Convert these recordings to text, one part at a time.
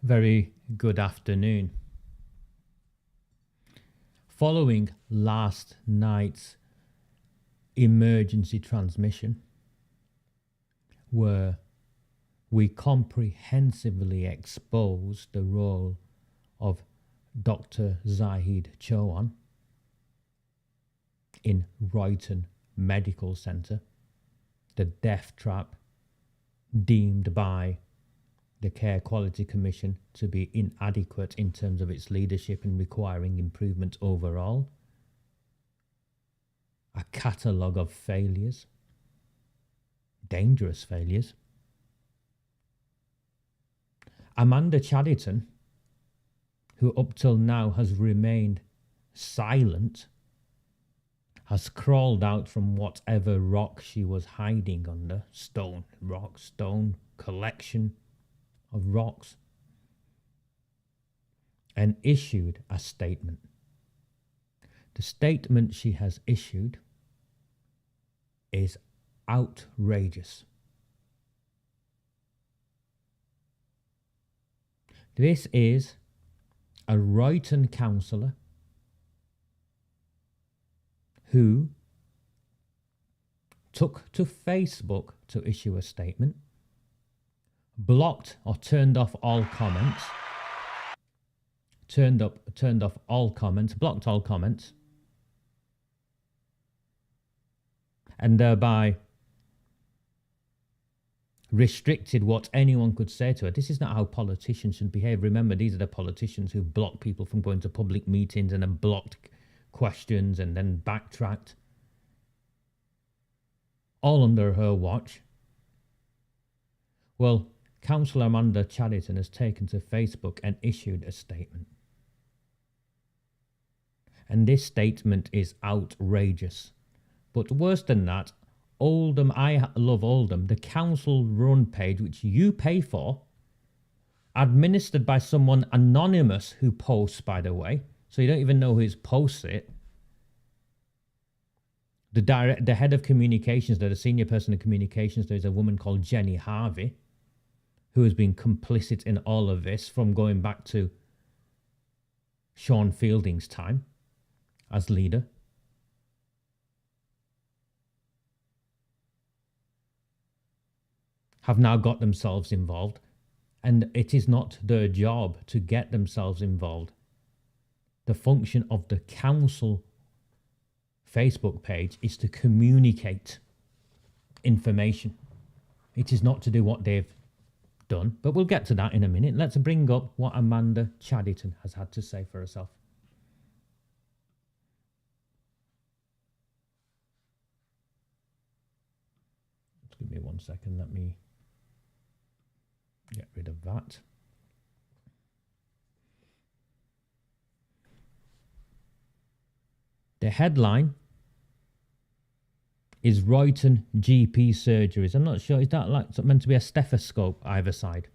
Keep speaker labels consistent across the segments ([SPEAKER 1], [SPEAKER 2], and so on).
[SPEAKER 1] Very good afternoon. Following last night's emergency transmission, where we comprehensively exposed the role of Dr ZAHID CHAUHAN in Royton Medical Centre, the death trap deemed by the Care Quality Commission to be inadequate in terms of its leadership and requiring improvement overall. A catalogue of failures, dangerous failures. Amanda Chadderton, who up till now has remained silent, has crawled out from whatever rock she was hiding under, stone collection of rocks, and issued a statement. The statement she has issued is outrageous. This is a Royton councillor who took to Facebook to issue a statement, blocked or turned off all comments, blocked all comments, and thereby restricted what anyone could say to her. This is not how politicians should behave. Remember, these are the politicians who block people from going to public meetings and then blocked questions and then backtracked. All under her watch. Well, Councillor Amanda Chadderton has taken to Facebook and issued a statement. And this statement is outrageous. But worse than that, Oldham, I Love Oldham, the council run page, which you pay for, administered by someone anonymous who posts, by the way, so you don't even know who posts it. The head of communications there, the senior person of communications there, is a woman called Jenny Harvey, who has been complicit in all of this from going back to Sean Fielding's time as leader. Have now got themselves involved, and it is not their job to get themselves involved. The function of the council Facebook page is to communicate information. It is not to do what they've done, but we'll get to that in a minute. Let's bring up what Amanda Chadderton has had to say for herself. Just give me 1 second. Let me get rid of that. The headline is Royton GP surgeries. I'm not sure, is that like meant to be a stethoscope either side?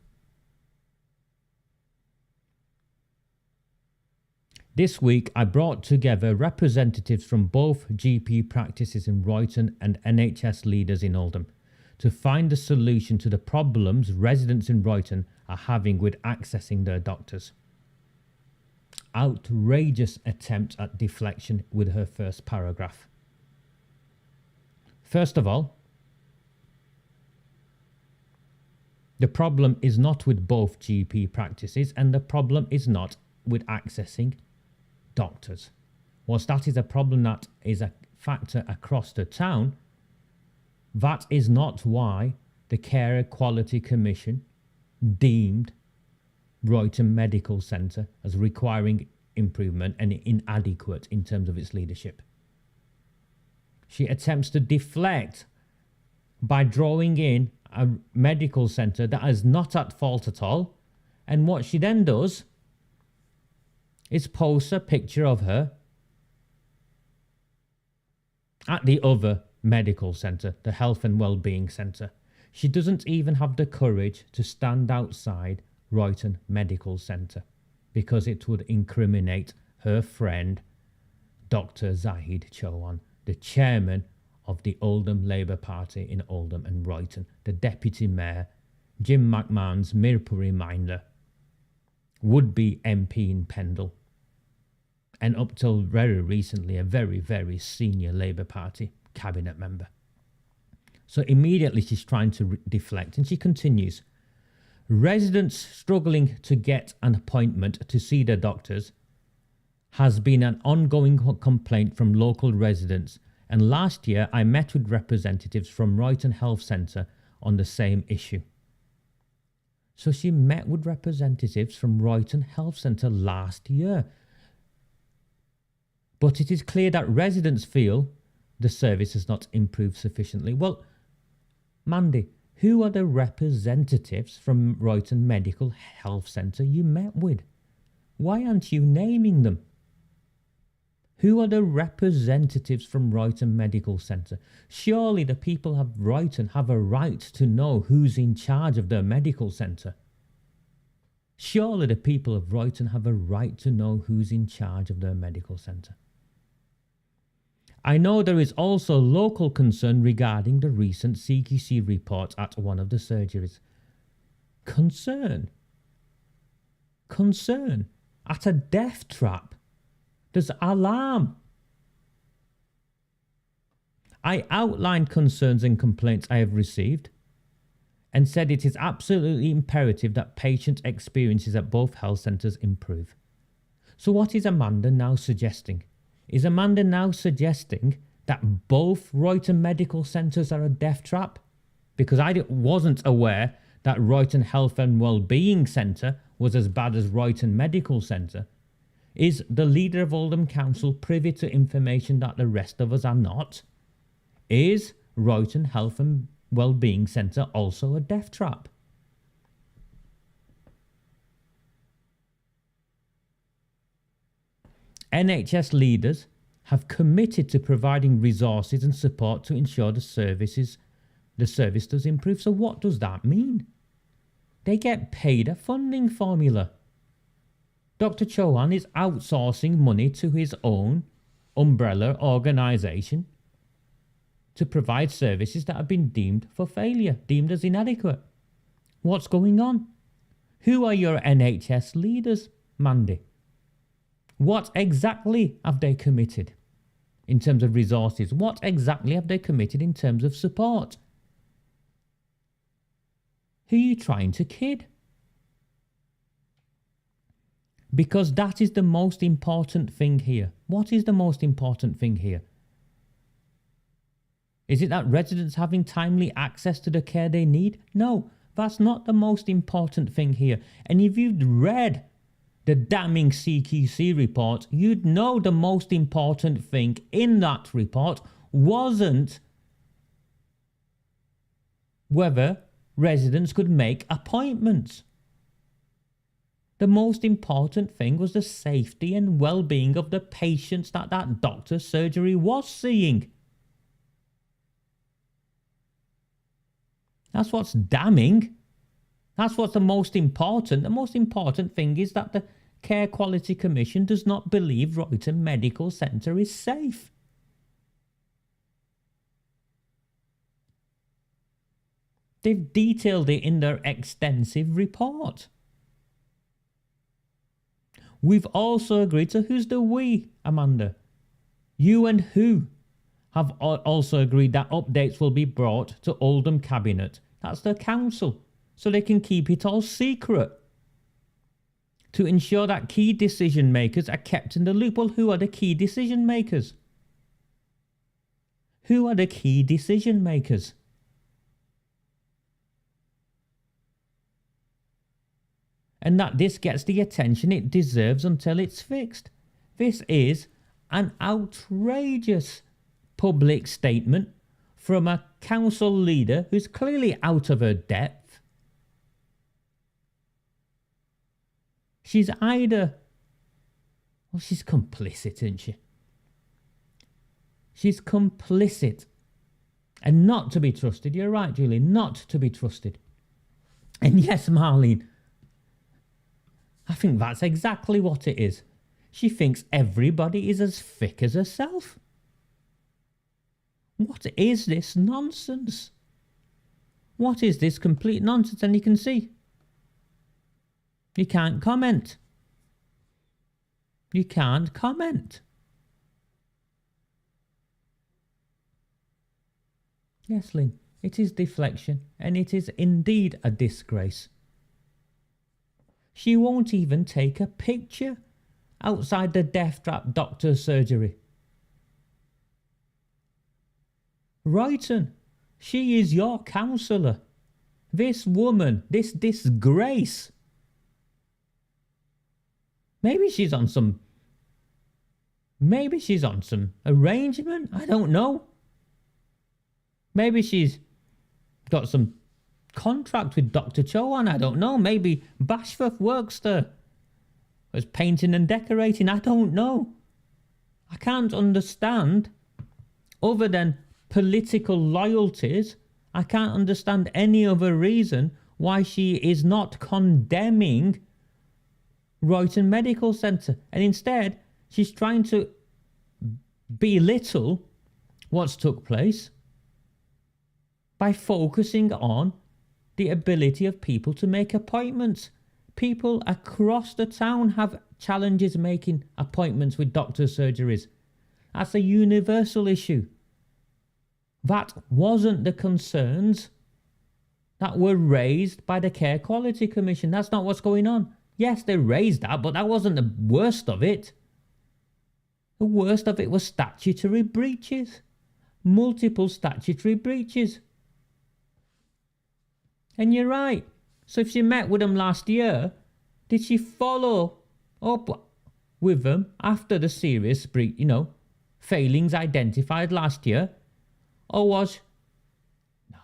[SPEAKER 1] This week I brought together representatives from both GP practices in Royton and NHS leaders in Oldham to find a solution to the problems residents in Royton are having with accessing their doctors. Outrageous attempt at deflection with her first paragraph. First of all, the problem is not with both GP practices, and the problem is not with accessing doctors. Whilst that is a problem that is a factor across the town, that is not why the Care Quality Commission deemed Royton Medical Centre as requiring improvement and inadequate in terms of its leadership. She attempts to deflect by drawing in a medical centre that is not at fault at all, and what she then does is post a picture of her at the other medical centre, the Health and Wellbeing Centre. She doesn't even have the courage to stand outside Royton Medical Centre because it would incriminate her friend Dr ZAHID CHAUHAN, the chairman of the Oldham Labour Party in Oldham and Royton, the deputy mayor, Jim McMahon's Mirpuri minder, would-be MP in Pendle, and up till very recently a very, very senior Labour Party cabinet member. So immediately she's trying to deflect, and she continues. Residents struggling to get an appointment to see their doctors has been an ongoing complaint from local residents, and last year I met with representatives from Royton Health Centre on the same issue. So she met with representatives from Royton Health Centre last year. But it is clear that residents feel the service has not improved sufficiently. Well, Mandy, who are the representatives from Royton Medical Health Centre you met with? Why aren't you naming them? Who are the representatives from Royton Medical Centre? Surely the people of Royton have a right to know who's in charge of their medical centre. Surely the people of Royton have a right to know who's in charge of their medical centre. I know there is also local concern regarding the recent CQC report at one of the surgeries. Concern? Concern? At a death trap? There's alarm. I outlined concerns and complaints I have received and said it is absolutely imperative that patient experiences at both health centres improve. So what is Amanda now suggesting? Is Amanda now suggesting that both Royton Medical Centres are a death trap? Because I wasn't aware that Royton Health and Wellbeing Centre was as bad as Royton Medical Centre. Is the leader of Oldham Council privy to information that the rest of us are not? Is Royton Health and Wellbeing Centre also a death trap? NHS leaders have committed to providing resources and support to ensure the service does improve. So what does that mean? They get paid a funding formula. Dr CHAUHAN is outsourcing money to his own umbrella organisation to provide services that have been deemed for failure, deemed as inadequate. What's going on? Who are your NHS leaders, Mandy? What exactly have they committed in terms of resources? What exactly have they committed in terms of support? Who are you trying to kid? Because that is the most important thing here. What is the most important thing here? Is it that residents having timely access to the care they need? No, that's not the most important thing here. And if you've read the damning CQC report, you'd know the most important thing in that report wasn't whether residents could make appointments. The most important thing was the safety and well-being of the patients that doctor's surgery was seeing. That's what's damning. That's what's the most important. The most important thing is that the Care Quality Commission does not believe Royton Medical Centre is safe. They've detailed it in their extensive report. We've also agreed, so who's the we, Amanda? You and who have also agreed that updates will be brought to Oldham Cabinet. That's the council, so they can keep it all secret, to ensure that key decision makers are kept in the loop. Well, who are the key decision makers? Who are the key decision makers? And that this gets the attention it deserves until it's fixed. This is an outrageous public statement from a council leader who's clearly out of her depth. She's either... well, she's complicit, isn't she? She's complicit. And not to be trusted. You're right, Julie. Not to be trusted. And yes, Marlene, I think that's exactly what it is. She thinks everybody is as thick as herself. What is this nonsense? What is this complete nonsense? And you can see You can't comment. You can't comment. Yes, Lynn, it is deflection, and it is indeed a disgrace. She won't even take a picture outside the death trap doctor's surgery. Royton, she is your counsellor. This woman, this disgrace. Maybe she's on some arrangement. I don't know. Maybe she's got some contract with Dr CHAUHAN. I don't know. Maybe Bashforth works there as painting and decorating. I don't know. I can't understand, other than political loyalties, I can't understand any other reason why she is not condemning Royton Medical Centre. And instead, she's trying to belittle what's took place by focusing on the ability of people to make appointments. People across the town have challenges making appointments with doctors' surgeries. That's a universal issue. That wasn't the concerns that were raised by the Care Quality Commission. That's not what's going on. Yes, they raised that, but that wasn't the worst of it. The worst of it was statutory breaches. Multiple statutory breaches. And you're right. So if she met with them last year, did she follow up with them after the serious failings identified last year? Or was... No.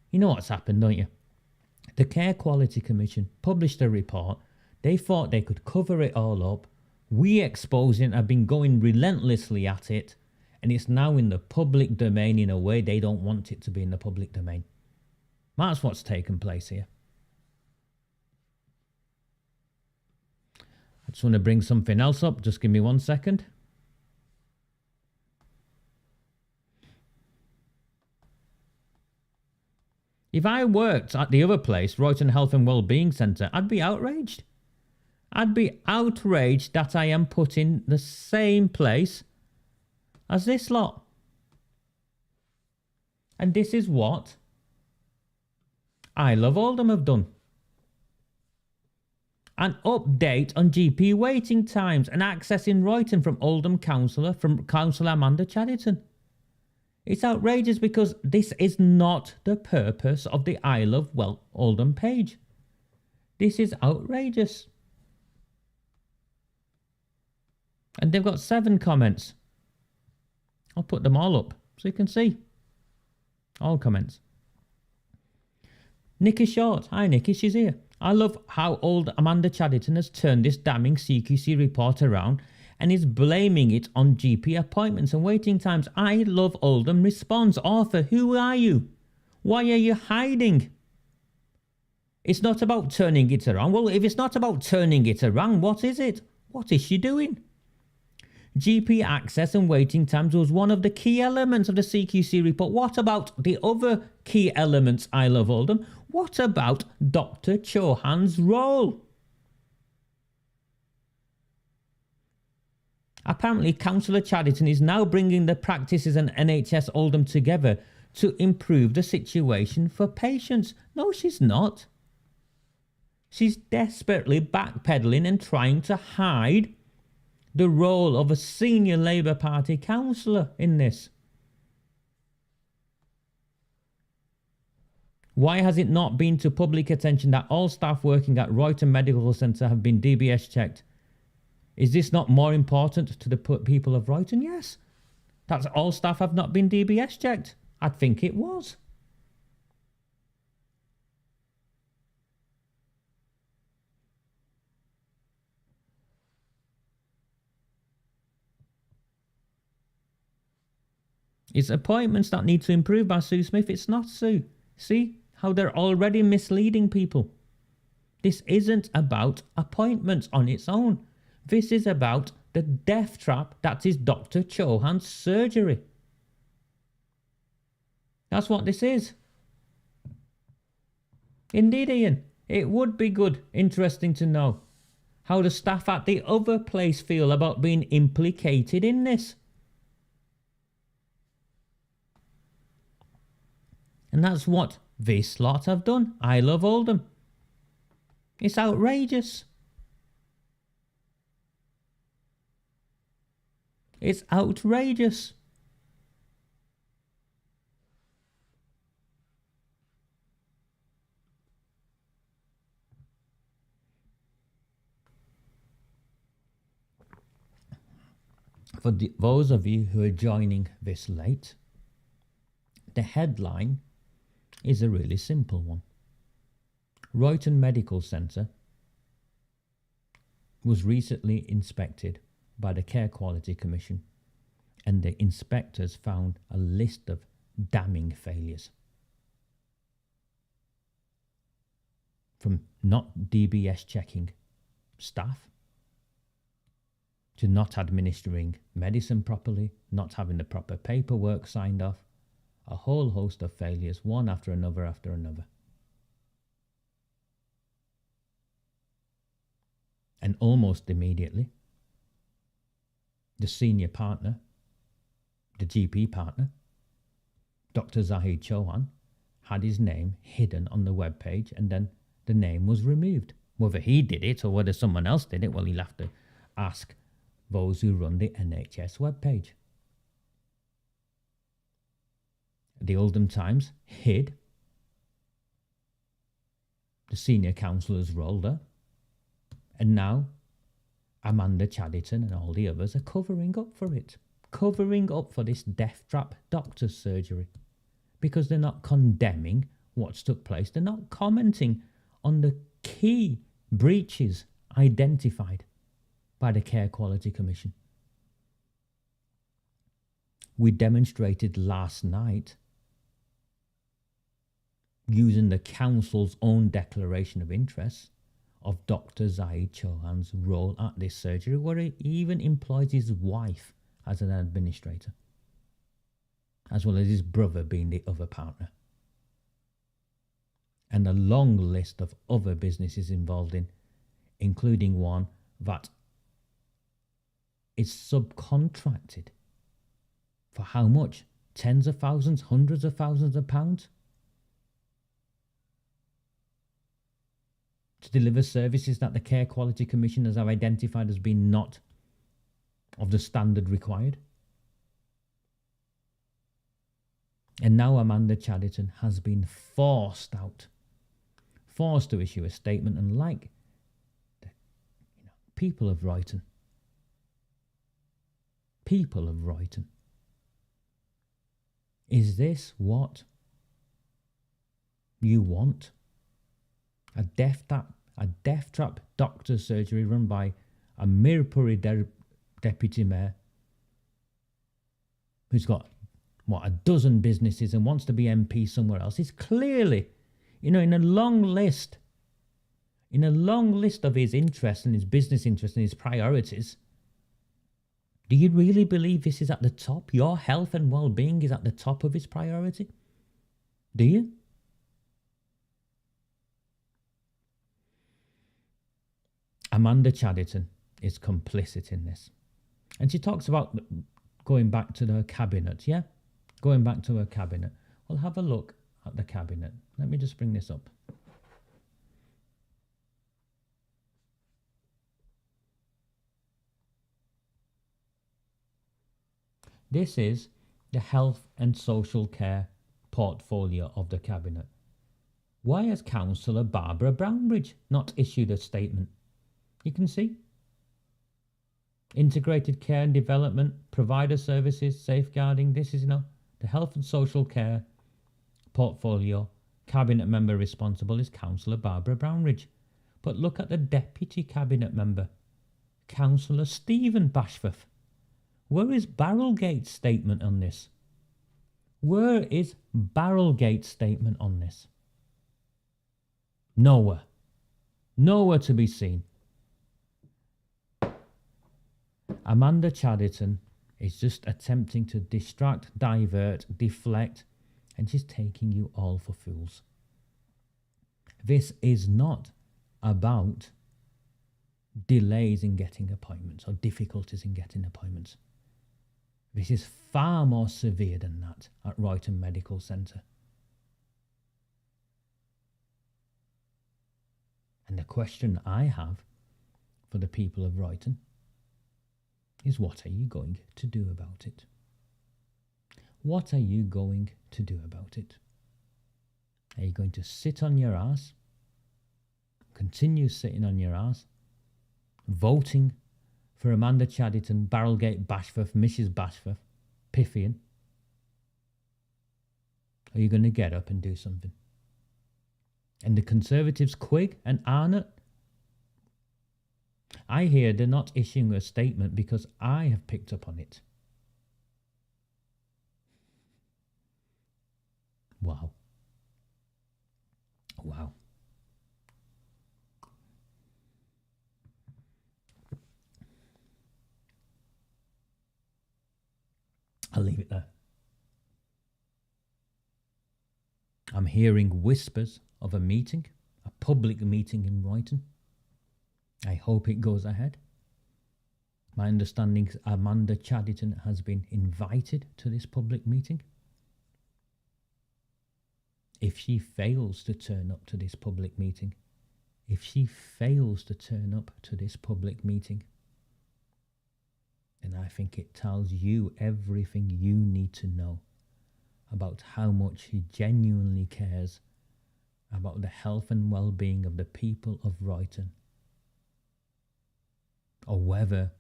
[SPEAKER 1] You know what's happened, don't you? The Care Quality Commission published a report. They thought they could cover it all up. We exposing have been going relentlessly at it. And it's now in the public domain in a way they don't want it to be in the public domain. That's what's taken place here. I just want to bring something else up. Just give me 1 second. If I worked at the other place, Royton Health and Wellbeing Centre, I'd be outraged. I'd be outraged that I am put in the same place as this lot. And this is what I Love Oldham have done. An update on GP waiting times and accessing Royton from Oldham Councillor Amanda Chadderton. It's outrageous because this is not the purpose of the I Love Oldham page. This is outrageous. And they've got 7 comments. I'll put them all up so you can see. All comments. Nikki Short. Hi Nikki, she's here. I love how old Amanda Chadderton has turned this damning CQC report around and is blaming it on GP appointments and waiting times. I Love Oldham responds, Arthur, who are you? Why are you hiding? It's not about turning it around. Well, if it's not about turning it around, what is it? What is she doing? GP access and waiting times was one of the key elements of the CQC report. What about the other key elements, I Love Oldham? What about Dr CHAUHAN's role? Apparently, Councillor Chadderton is now bringing the practices and NHS Oldham together to improve the situation for patients. No, she's not. She's desperately backpedalling and trying to hide the role of a senior Labour Party councillor in this. Why has it not been to public attention that all staff working at Royton Medical Centre have been DBS checked? Is this not more important to the people of Royton? Yes. That's all staff have not been DBS checked. I'd think it was. It's appointments that need to improve by Sue Smith. It's not Sue. See how they're already misleading people. This isn't about appointments on its own. This is about the death trap that is Dr CHAUHAN's surgery. That's what this is. Indeed, Ian. It would be good, interesting to know how the staff at the other place feel about being implicated in this. And that's what this lot have done. I love Oldham. It's outrageous. It's outrageous. For those of you who are joining this late, the headline is a really simple one. Royton Medical Centre was recently inspected by the Care Quality Commission, and the inspectors found a list of damning failures. From not DBS checking staff, to not administering medicine properly, not having the proper paperwork signed off, a whole host of failures, one after another after another. And almost immediately, the senior partner, the GP partner, Dr ZAHID CHAUHAN, had his name hidden on the webpage, and then the name was removed. Whether he did it or whether someone else did it, well, he'll have to ask those who run the NHS webpage. The Oldham Times hid the senior counsellor's role there, and now Amanda Chaddderton and all the others are covering up for it, covering up for this death trap doctor's surgery, because they're not condemning what's took place. They're not commenting on the key breaches identified by the Care Quality Commission. We demonstrated last night, using the council's own declaration of interest, of Dr ZAHID CHAUHAN's role at this surgery, where he even employs his wife as an administrator, as well as his brother being the other partner. And a long list of other businesses involved in, including one that is subcontracted for how much? Tens of thousands, hundreds of thousands of pounds to deliver services that the Care Quality Commission has identified as being not of the standard required. And now Amanda Chaddderton has been forced to issue a statement, and like the people of Royton, is this what you want? A death trap doctor's surgery run by a Mirpuri deputy mayor who's got, a dozen businesses and wants to be MP somewhere else. It's clearly, in a long list of his interests and his business interests and his priorities. Do you really believe this is at the top? Your health and well-being is at the top of his priority? Do you? Amanda Chaddderton is complicit in this. And she talks about going back to her cabinet, yeah? Going back to her cabinet. Well, have a look at the cabinet. Let me just bring this up. This is the health and social care portfolio of the cabinet. Why has Councillor Barbara Brownbridge not issued a statement? You can see integrated care and development, provider services, safeguarding. This is, the health and social care portfolio. Cabinet member responsible is Councillor Barbara Brownbridge. But look at the deputy cabinet member, Councillor Stephen Bashforth. Where is Barrelgate's statement on this? Where is Barrelgate's statement on this? Nowhere. Nowhere to be seen. Amanda Chaddderton is just attempting to distract, divert, deflect, and she's taking you all for fools. This is not about delays in getting appointments or difficulties in getting appointments. This is far more severe than that at Royton Medical Centre. And the question I have for the people of Royton is, what are you going to do about it? What are you going to do about it? Are you going to sit on your ass, continue sitting on your ass, voting for Amanda Chadderton, Barrelgate Bashforth, Mrs. Bashforth, Piffian? Are you going to get up and do something? And the Conservatives, Quigg and Arnott, I hear they're not issuing a statement because I have picked up on it. Wow. Wow. I'll leave it there. I'm hearing whispers of a meeting, a public meeting in Royton. I hope it goes ahead. My understanding is Amanda Chadderton has been invited to this public meeting. If she fails to turn up to this public meeting, then I think it tells you everything you need to know about how much she genuinely cares about the health and well-being of the people of Royton, or whether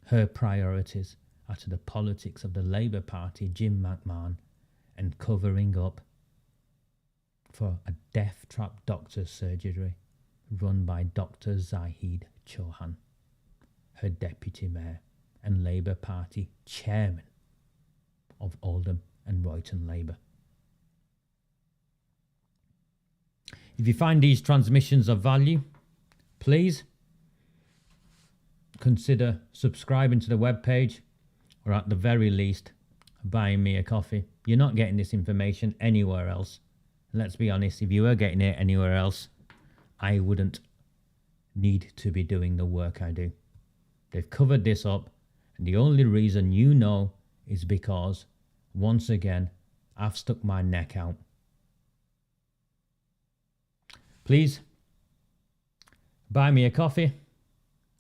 [SPEAKER 1] her priorities are to the politics of the Labour Party, Jim McMahon, and covering up for a death trap doctor's surgery run by Dr ZAHID CHAUHAN, her deputy mayor and Labour Party chairman of Oldham and Royton Labour. If you find these transmissions of value, please consider subscribing to the webpage, or at the very least buying me a coffee. You're not getting this information anywhere else. Let's be honest, if you were getting it anywhere else, I wouldn't need to be doing the work I do. They've covered this up, and the only reason you know is because, once again, I've stuck my neck out. Please buy me a coffee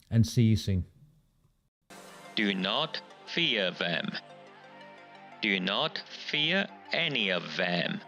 [SPEAKER 1] and see you soon.
[SPEAKER 2] Do not fear them. Do not fear any of them.